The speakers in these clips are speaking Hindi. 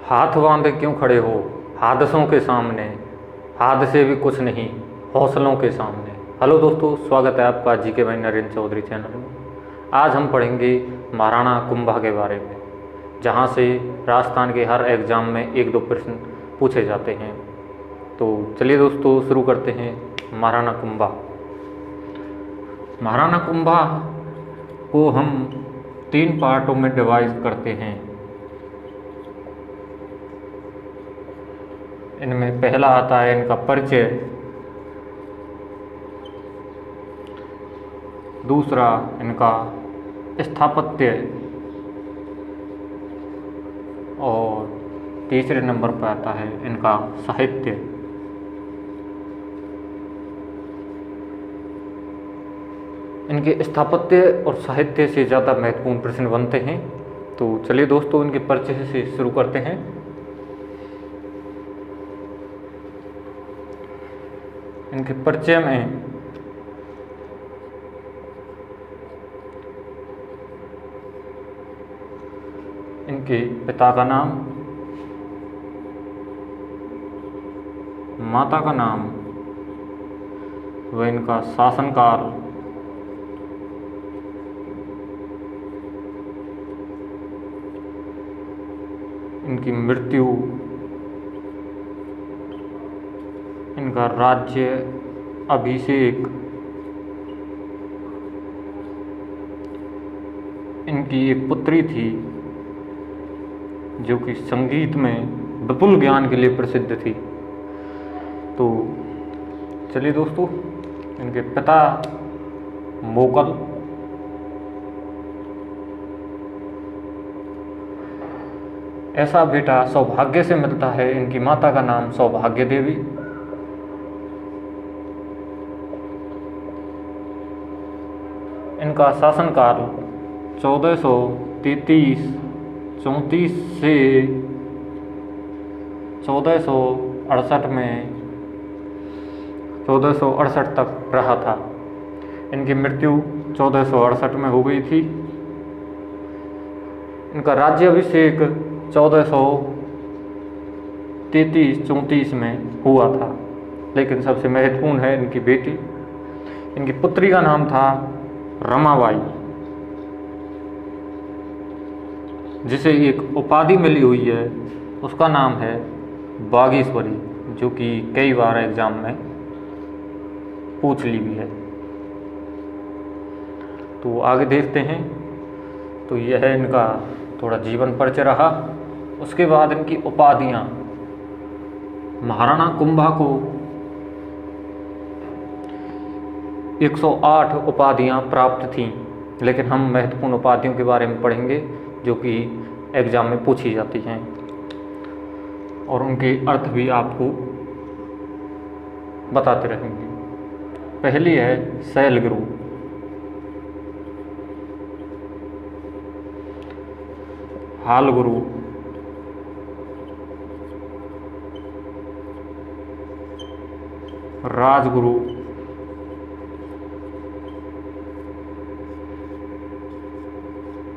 हाथ बांधे क्यों खड़े हो हादसों के सामने, हादसे भी कुछ नहीं हौसलों के सामने। हेलो दोस्तों, स्वागत है आपका जीके भाई नरेंद्र चौधरी चैनल में। आज हम पढ़ेंगे महाराणा कुंभा के बारे में, जहाँ से राजस्थान के हर एग्ज़ाम में एक दो प्रश्न पूछे जाते हैं। तो चलिए दोस्तों, शुरू करते हैं। महाराणा कुंभा। महाराणा कुंभा को हम 3 पार्टों में डिवाइड करते हैं। इनमें पहला आता है इनका परिचय, दूसरा इनका स्थापत्य और तीसरे नंबर पर आता है इनका साहित्य। इनके स्थापत्य और साहित्य से ज़्यादा महत्वपूर्ण प्रश्न बनते हैं। तो चलिए दोस्तों, इनके परिचय से शुरू करते हैं। इनके परिचय में इनके पिता का नाम, माता का नाम, व इनका शासनकाल, इनकी मृत्यु, इनका राज्य अभिषेक, इनकी एक पुत्री थी जो कि संगीत में विपुल ज्ञान के लिए प्रसिद्ध थी। तो चलिए दोस्तों, इनके पिता मोकल, ऐसा बेटा सौभाग्य से मिलता है। इनकी माता का नाम सौभाग्य देवी। इनका शासनकाल 1433-34 से 1468 में 1468 तक रहा था। इनकी मृत्यु 1468 में हो गई थी। इनका राज्य अभिषेक 1433-34 में हुआ था। लेकिन सबसे महत्वपूर्ण है इनकी बेटी। इनकी पुत्री का नाम था रमाबाई, जिसे एक उपाधि मिली हुई है, उसका नाम है बागेश्वरी, जो कि कई बार एग्जाम में पूछ ली भी है। तो आगे देखते हैं। तो यह है इनका थोड़ा जीवन परिचय रहा। उसके बाद इनकी उपाधियाँ। महाराणा कुंभा को 108 उपाधियाँ प्राप्त थीं, लेकिन हम महत्वपूर्ण उपाधियों के बारे में पढ़ेंगे जो कि एग्जाम में पूछी जाती हैं, और उनके अर्थ भी आपको बताते रहेंगे। पहली है शैलगुरु। हालगुरु, राजगुरु,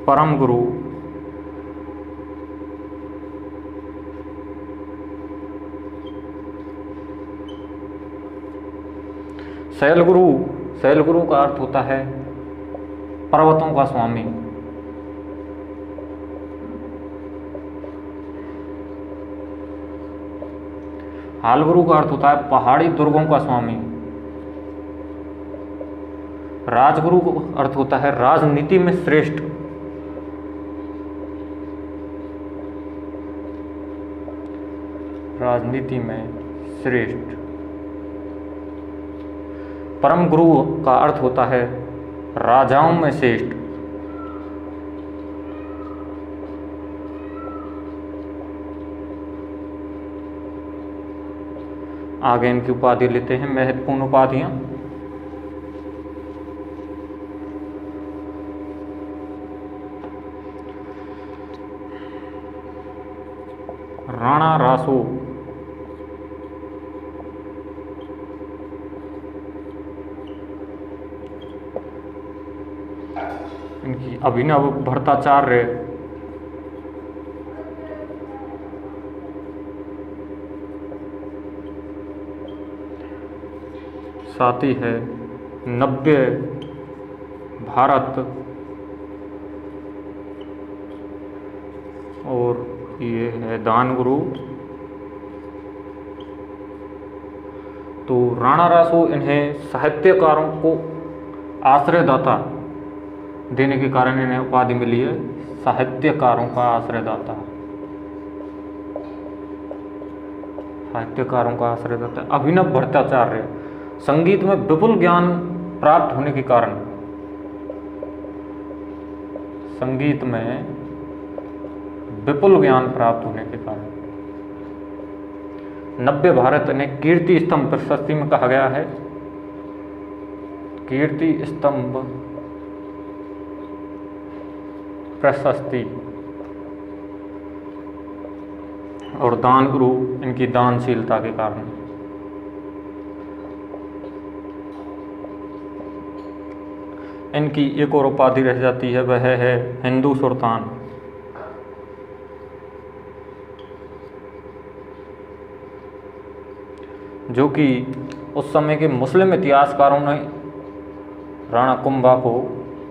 परम गुरु, शैलगुरु। शैलगुरु का अर्थ होता है पर्वतों का स्वामी। हालगुरु का अर्थ होता है पहाड़ी दुर्गों का स्वामी। राजगुरु का अर्थ होता है राजनीति में श्रेष्ठ। राजनीति में श्रेष्ठ। परम गुरु का अर्थ होता है राजाओं में श्रेष्ठ। आगे इनकी उपाधि लेते हैं, महत्वपूर्ण उपाधियां। राणा रासो, इनकी अभिनव भट्टाचार्य, साथ ही है नव्य भारत और ये है दानगुरु। तो राणा रासो इन्हें साहित्यकारों को आश्रयदाता देने के कारण इन्हें उपाधि मिली है, साहित्यकारों का आश्रयदाता। साहित्यकारों का आश्रयदाता। अभिनव भट्टाचार्य संगीत में विपुल ज्ञान प्राप्त होने के कारण, संगीत में विपुल ज्ञान प्राप्त होने के कारण नव्य भारत ने कीर्ति स्तंभ प्रशस्ति में कहा गया है, कीर्ति स्तंभ प्रशस्ति। और दान गुरु इनकी दानशीलता के कारण। इनकी एक और उपाधि रह जाती है, वह है हिंदू सुल्तान। जो कि उस समय के मुस्लिम इतिहासकारों ने राणा कुंभा को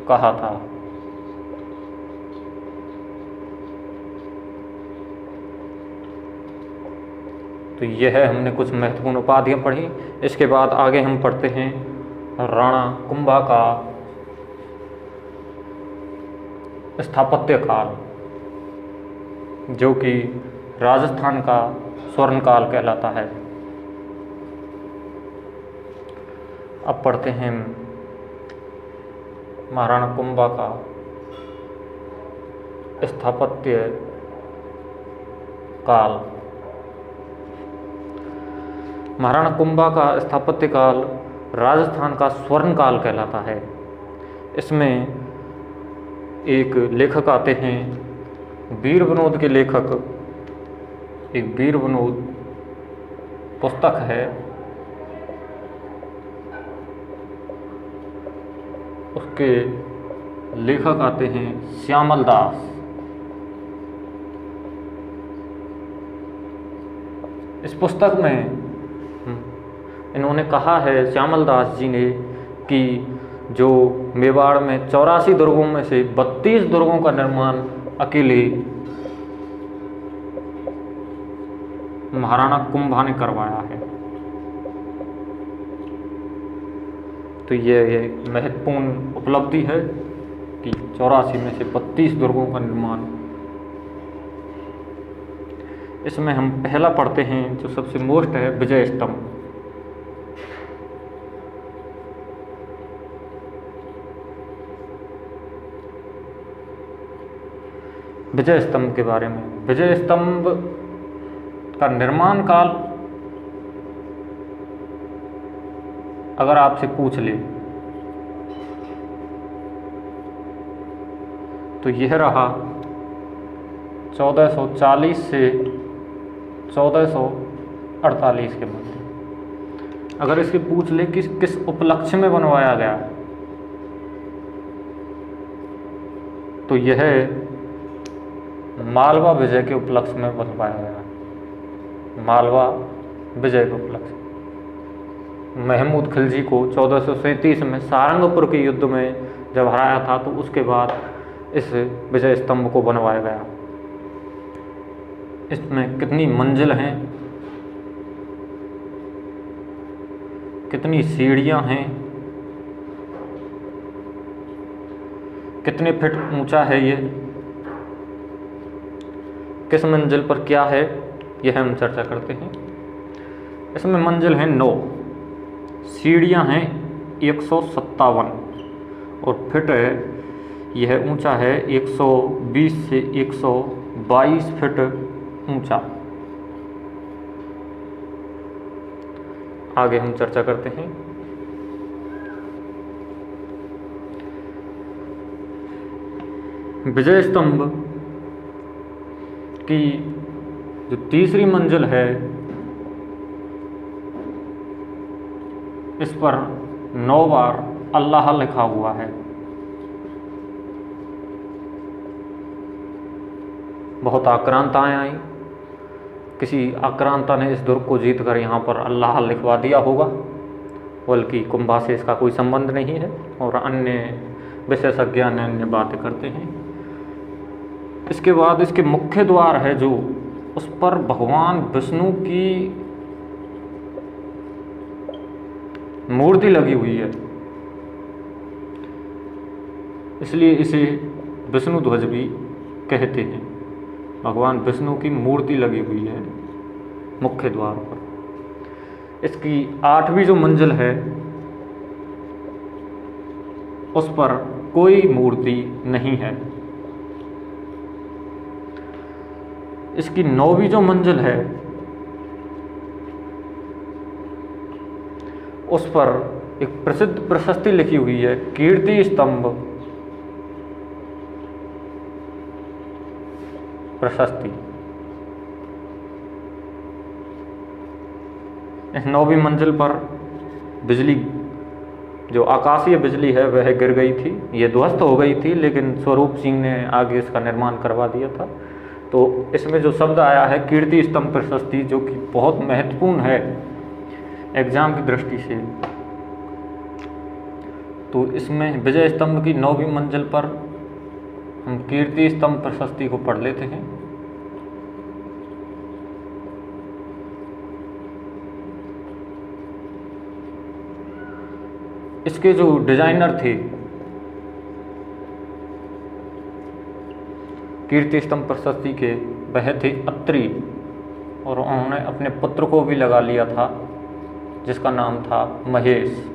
कहा था। तो यह हमने कुछ महत्वपूर्ण उपाधियां पढ़ी। इसके बाद आगे हम पढ़ते हैं राणा कुंभा का स्थापत्य काल, जो कि राजस्थान का स्वर्ण काल कहलाता है। अब पढ़ते हैं महाराणा कुंभा का स्थापत्य काल। महाराणा कुंभा का स्थापत्य काल राजस्थान का स्वर्ण काल कहलाता है। इसमें एक लेखक आते हैं, वीर विनोद के लेखक, एक वीर विनोद पुस्तक है, उसके लेखक आते हैं श्यामल दास। इस पुस्तक में इन्होंने कहा है, श्यामल दास जी ने, कि जो मेवाड़ में 84 दुर्गों में से 32 दुर्गों का निर्माण अकेले महाराणा कुंभा ने करवाया है। तो ये महत्वपूर्ण उपलब्धि है कि 84 में से 32 दुर्गों का निर्माण। इसमें हम पहला पढ़ते हैं जो सबसे मोस्ट है, विजय स्तंभ। विजय स्तंभ के बारे में। विजय स्तंभ का निर्माण काल अगर आपसे पूछ ले तो यह रहा 1440 से 1448 के मध्य। अगर इससे पूछ ले कि किस उपलक्ष्य में बनवाया गया, तो यह मालवा विजय के उपलक्ष्य में बनवाया गया। मालवा विजय के उपलक्ष्य। महमूद खिलजी को 1437 में सारंगपुर के युद्ध में जब हराया था, तो उसके बाद इस विजय स्तंभ को बनवाया गया। इसमें कितनी मंजिल हैं, कितनी सीढ़ियां हैं, कितने फीट ऊंचा है ये, किस मंजिल पर क्या है, यह हम चर्चा करते हैं। इसमें मंजिल हैं 9, सीढ़ियां हैं 157 और फिट है, यह ऊंचा है 120 से 122 फीट ऊंचा। आगे हम चर्चा करते हैं। विजय स्तंभ की जो तीसरी मंजिल है, इस पर 9 बार अल्लाह लिखा हुआ है। बहुत आक्रांताएं आई, किसी आक्रांता ने इस दुर्ग को जीत कर यहाँ पर अल्लाह लिखवा दिया होगा, बल्कि कुंभा से इसका कोई संबंध नहीं है, और अन्य विशेषज्ञ अन्य बातें करते हैं। इसके बाद इसके मुख्य द्वार है जो, उस पर भगवान विष्णु की मूर्ति लगी हुई है, इसलिए इसे विष्णु ध्वज भी कहते हैं। भगवान विष्णु की मूर्ति लगी हुई है मुख्य द्वार पर। इसकी 8वीं जो मंजिल है उस पर कोई मूर्ति नहीं है। इसकी 9वीं जो मंजिल है उस पर एक प्रसिद्ध प्रशस्ति लिखी हुई है, कीर्ति स्तंभ प्रशस्ति। इस 9वीं मंजिल पर बिजली, जो आकाशीय बिजली है, वह गिर गई थी। ये ध्वस्त हो गई थी, लेकिन स्वरूप सिंह ने आगे इसका निर्माण करवा दिया था। तो इसमें जो शब्द आया है कीर्ति स्तंभ प्रशस्ति, जो कि बहुत महत्वपूर्ण है एग्जाम की दृष्टि से, तो इसमें विजय स्तंभ की 9वीं मंजिल पर हम कीर्ति स्तंभ प्रशस्ति को पढ़ लेते हैं। इसके जो डिजाइनर थे कीर्ति स्तंभ प्रशस्ति के, वह थे अत्रि, और उन्होंने अपने पुत्र को भी लगा लिया था जिसका नाम था महेश।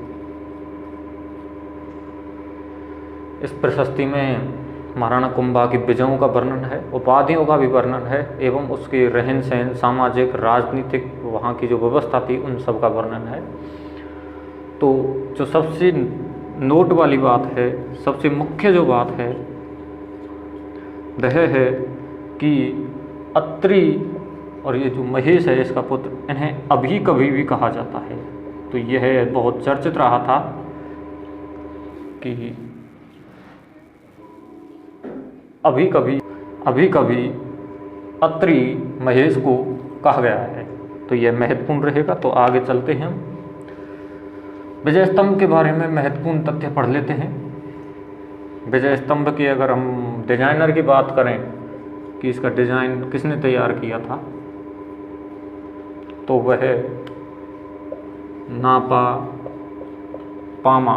इस प्रशस्ति में महाराणा कुंभा की विजयों का वर्णन है, उपाधियों का भी वर्णन है, एवं उसके रहन सहन, सामाजिक, राजनीतिक, वहाँ की जो व्यवस्था थी, उन सब का वर्णन है। तो जो सबसे नोट वाली बात है, सबसे मुख्य जो बात है वह है कि अत्रि और ये जो महेश है इसका पुत्र, इन्हें अभी कभी भी कहा जाता है। तो यह बहुत चर्चित रहा था कि अभी कभी अत्रि महेश को कहा गया है। तो यह महत्वपूर्ण रहेगा। तो आगे चलते हैं, हम विजय स्तंभ के बारे में महत्वपूर्ण तथ्य पढ़ लेते हैं। विजय स्तंभ की अगर हम डिजाइनर की बात करें कि इसका डिजाइन किसने तैयार किया था, तो वह नापा पामा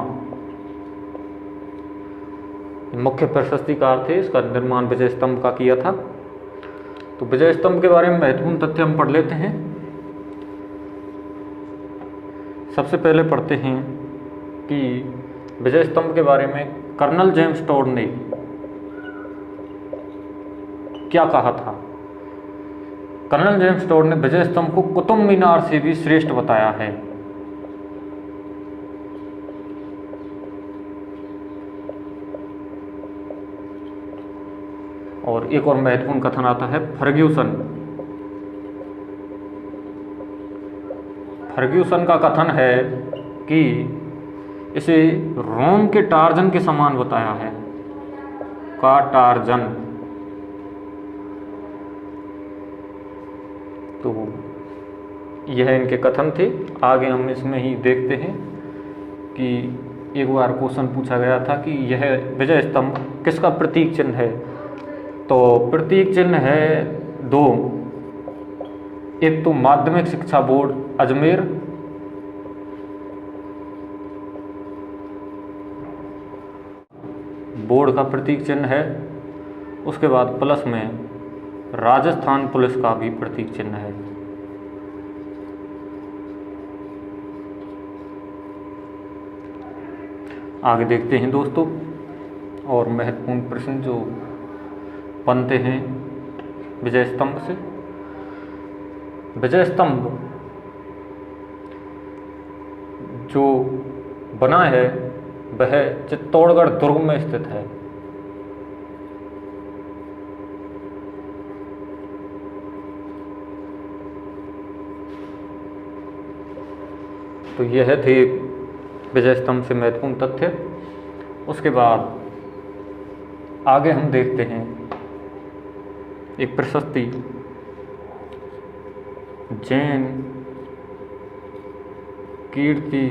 मुख्य प्रशस्तिकार थे। इसका निर्माण विजय स्तंभ का किया था। तो विजय स्तंभ के बारे में महत्वपूर्ण तथ्य हम पढ़ लेते हैं। सबसे पहले पढ़ते हैं कि विजय स्तंभ के बारे में कर्नल जेम्स टोड ने क्या कहा था। कर्नल जेम्स टोड ने विजय स्तंभ को कुतुब मीनार से भी श्रेष्ठ बताया है। और एक और महत्वपूर्ण कथन आता है फर्ग्यूसन का कथन है कि इसे रोम के टार्जन के समान बताया है, का टार्जन। तो यह इनके कथन थे। आगे हम इसमें ही देखते हैं कि एक बार क्वेश्चन पूछा गया था कि यह विजय स्तंभ किसका प्रतीक चिन्ह है। तो प्रतीक चिन्ह है 2, एक तो माध्यमिक शिक्षा बोर्ड अजमेर, बोर्ड का प्रतीक चिन्ह है। उसके बाद प्लस में राजस्थान पुलिस का भी प्रतीक चिन्ह है। आगे देखते हैं दोस्तों, और महत्वपूर्ण प्रश्न जो बनते हैं विजय स्तंभ से। विजय स्तंभ जो बना है वह चित्तौड़गढ़ दुर्ग में स्थित है। तो यह थे विजय स्तंभ से महत्वपूर्ण तथ्य। उसके बाद आगे हम देखते हैं एक प्रशस्ति जैन कीर्ति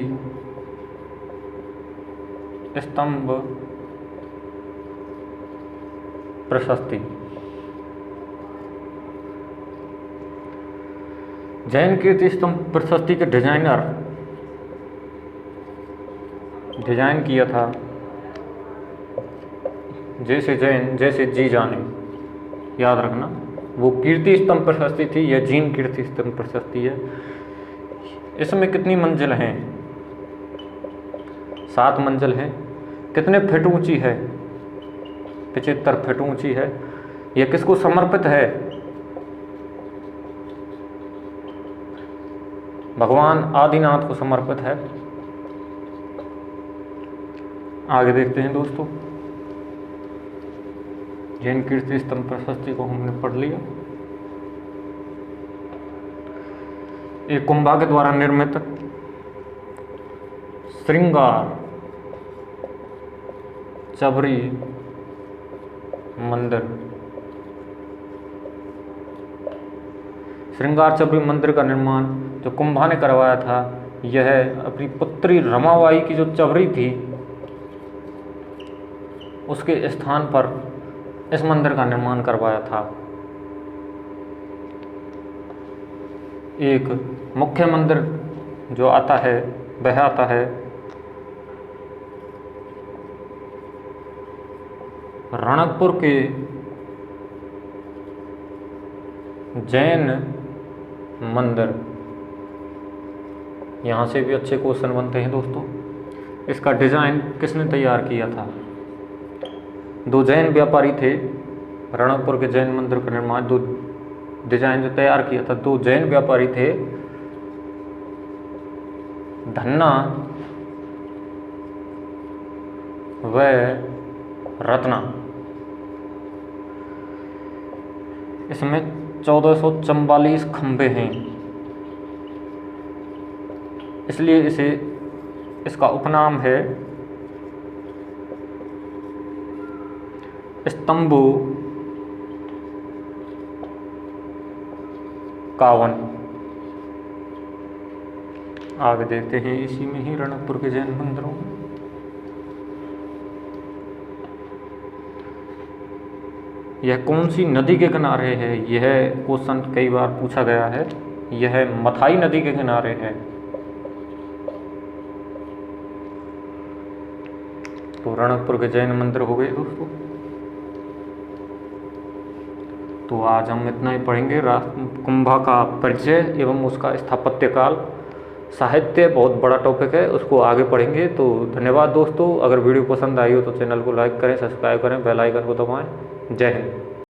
स्तंभ प्रशस्ति। जैन कीर्ति स्तंभ प्रशस्ति के डिजाइन किया था जैसे जैन जैसे जी जाने, याद रखना। वो कीर्ति स्तंभ प्रशस्ति थी, यह जैन कीर्ति स्तंभ प्रशस्ति है। इसमें कितनी मंजिल हैं? 7 मंजिल है। कितने फीट ऊंची है? 75 फीट ऊंची है। यह किसको समर्पित है? भगवान आदिनाथ को समर्पित है। आगे देखते हैं दोस्तों। जैन कीर्ति स्तंभ प्रशस्ति को हमने पढ़ लिया। एक कुंभा के द्वारा निर्मित श्रृंगार चबरी मंदिर। श्रृंगार चबरी मंदिर का निर्माण जो कुंभा ने करवाया था, यह अपनी पुत्री रमाबाई की जो चबरी थी उसके स्थान पर इस मंदिर का निर्माण करवाया था। एक मुख्य मंदिर जो आता है वह आता है रणकपुर के जैन मंदिर। यहाँ से भी अच्छे क्वेश्चन बनते हैं दोस्तों। इसका डिज़ाइन किसने तैयार किया था? 2 जैन व्यापारी थे। रणकपुर के जैन मंदिर का निर्माण, 2 डिजाइन जो तैयार किया था, 2 जैन व्यापारी थे, धन्ना व रत्ना। इसमें 1444 खंभे हैं, इसलिए इसका उपनाम है स्तंभु कावन। आगे देखते हैं इसी में ही रणकपुर के जैन मंदिरों में। यह कौन सी नदी के किनारे है? यह क्वेश्चन कई बार पूछा गया है। यह मथाई नदी के किनारे है। तो रणकपुर के जैन मंदिर हो गए दोस्तों। तो आज हम इतना ही पढ़ेंगे। कुंभा का परिचय एवं उसका स्थापत्य काल। साहित्य बहुत बड़ा टॉपिक है, उसको आगे पढ़ेंगे। तो धन्यवाद दोस्तों। अगर वीडियो पसंद आई हो तो चैनल को लाइक करें, सब्सक्राइब करें, बेल आइकन को दबाएं। जय हिंद।